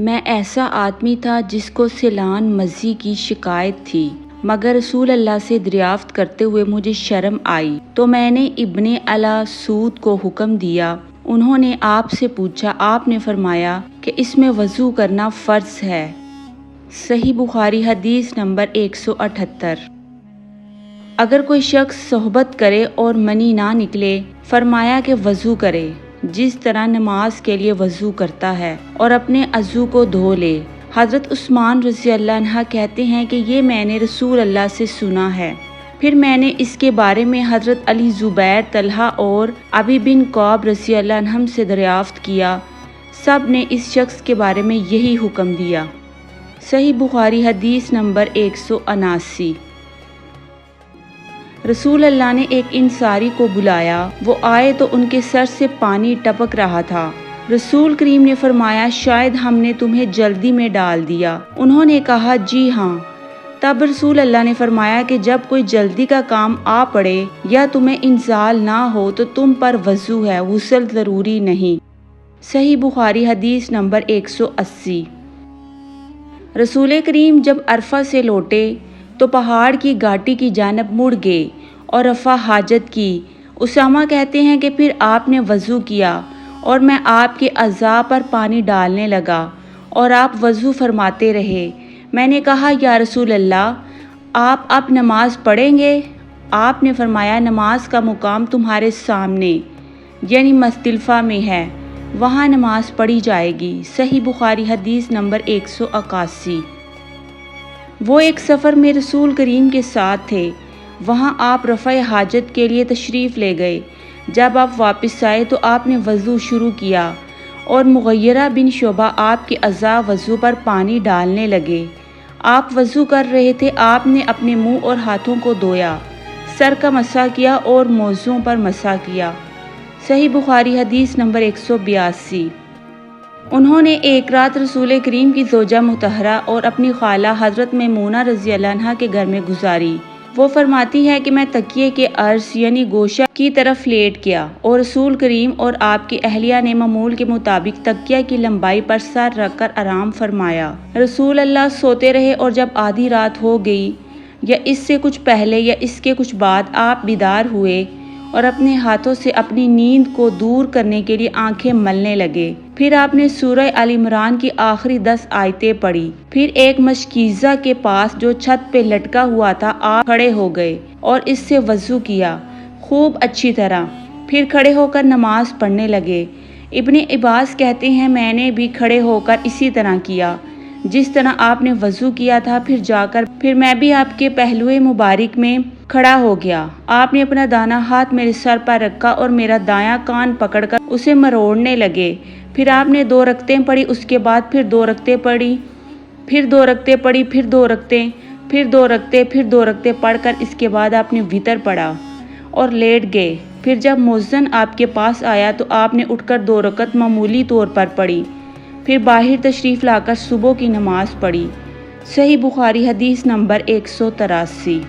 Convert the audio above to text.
میں ایسا آدمی تھا جس کو سیلان مزی کی شکایت تھی، مگر رسول اللہ سے دریافت کرتے ہوئے مجھے شرم آئی تو میں نے ابن سعود کو حکم دیا۔ انہوں نے آپ سے پوچھا، آپ نے فرمایا کہ اس میں وضو کرنا فرض ہے۔ صحیح بخاری حدیث نمبر 178۔ اگر کوئی شخص صحبت کرے اور منی نہ نکلے، فرمایا کہ وضو کرے جس طرح نماز کے لیے وضو کرتا ہے اور اپنے عضو کو دھو لے۔ حضرت عثمان رضی اللہ عنہ کہتے ہیں کہ یہ میں نے رسول اللہ سے سنا ہے۔ پھر میں نے اس کے بارے میں حضرت علی، زبیر، طلحہ اور ابی بن کعب رضی اللہ عنہم سے دریافت کیا، سب نے اس شخص کے بارے میں یہی حکم دیا۔ صحیح بخاری حدیث نمبر 179۔ رسول اللہ نے ایک انصاری کو بلایا، وہ آئے تو ان کے سر سے پانی ٹپک رہا تھا۔ رسول کریم نے فرمایا، شاید ہم نے تمہیں جلدی میں ڈال دیا۔ انہوں نے کہا، جی ہاں۔ تب رسول اللہ نے فرمایا کہ جب کوئی جلدی کا کام آ پڑے یا تمہیں انزال نہ ہو تو تم پر وضو ہے، غسل ضروری نہیں۔ صحیح بخاری حدیث نمبر 180۔ رسول کریم جب عرفہ سے لوٹے تو پہاڑ کی گھاٹی کی جانب مڑ گئے اور رفع حاجت کی۔ اسامہ کہتے ہیں کہ پھر آپ نے وضو کیا اور میں آپ کے اعضاء پر پانی ڈالنے لگا اور آپ وضو فرماتے رہے۔ میں نے کہا، یا رسول اللہ، آپ اب نماز پڑھیں گے؟ آپ نے فرمایا، نماز کا مقام تمہارے سامنے یعنی مزدلفہ میں ہے، وہاں نماز پڑھی جائے گی۔ صحیح بخاری حدیث نمبر 181۔ وہ ایک سفر میں رسول کریم کے ساتھ تھے، وہاں آپ رفع حاجت کے لیے تشریف لے گئے۔ جب آپ واپس آئے تو آپ نے وضو شروع کیا اور مغیرہ بن شعبہ آپ کے اعضاء وضو پر پانی ڈالنے لگے۔ آپ وضو کر رہے تھے، آپ نے اپنے منہ اور ہاتھوں کو دھویا، سر کا مسح کیا اور موزوں پر مسح کیا۔ صحیح بخاری حدیث نمبر 182۔ انہوں نے ایک رات رسول کریم کی زوجہ مطہرہ اور اپنی خالہ حضرت میمونہ رضی اللہ عنہا کے گھر میں گزاری۔ وہ فرماتی ہے کہ میں تکیے کے عرض یعنی گوشہ کی طرف لیٹ گیا اور رسول کریم اور آپ کی اہلیہ نے معمول کے مطابق تکیہ کی لمبائی پر سر رکھ کر آرام فرمایا۔ رسول اللہ سوتے رہے اور جب آدھی رات ہو گئی یا اس سے کچھ پہلے یا اس کے کچھ بعد آپ بیدار ہوئے اور اپنے ہاتھوں سے اپنی نیند کو دور کرنے کے لیے آنکھیں ملنے لگے۔ پھر آپ نے سورہ آل عمران کی آخری 10 آیتیں پڑھی۔ پھر ایک مشکیزہ کے پاس جو چھت پہ لٹکا ہوا تھا آپ کھڑے ہو گئے اور اس سے وضو کیا خوب اچھی طرح، پھر کھڑے ہو کر نماز پڑھنے لگے۔ ابن عباس کہتے ہیں، میں نے بھی کھڑے ہو کر اسی طرح کیا جس طرح آپ نے وضو کیا تھا، پھر میں بھی آپ کے پہلوئے مبارک میں کھڑا ہو گیا۔ آپ نے اپنا دانا ہاتھ میرے سر پر رکھا اور میرا دایاں کان پکڑ کر اسے مروڑنے لگے۔ پھر آپ نے 2 رکعتیں پڑھی، اس کے بعد پھر 2 رکعتیں پڑھی، پھر 2 رکعتیں پڑھی، پھر 2 رکعتیں، پھر 2 رکعتیں، پھر 2 رکعتیں پڑھ کر اس کے بعد آپ نے وتر پڑھا اور لیٹ گئے۔ پھر جب مؤذن آپ کے پاس آیا تو آپ نے اٹھ کر 2 رکعت معمولی طور پر پڑھی، پھر باہر تشریف لا کر صبح کی نماز پڑھی۔ صحیح بخاری حدیث نمبر 183۔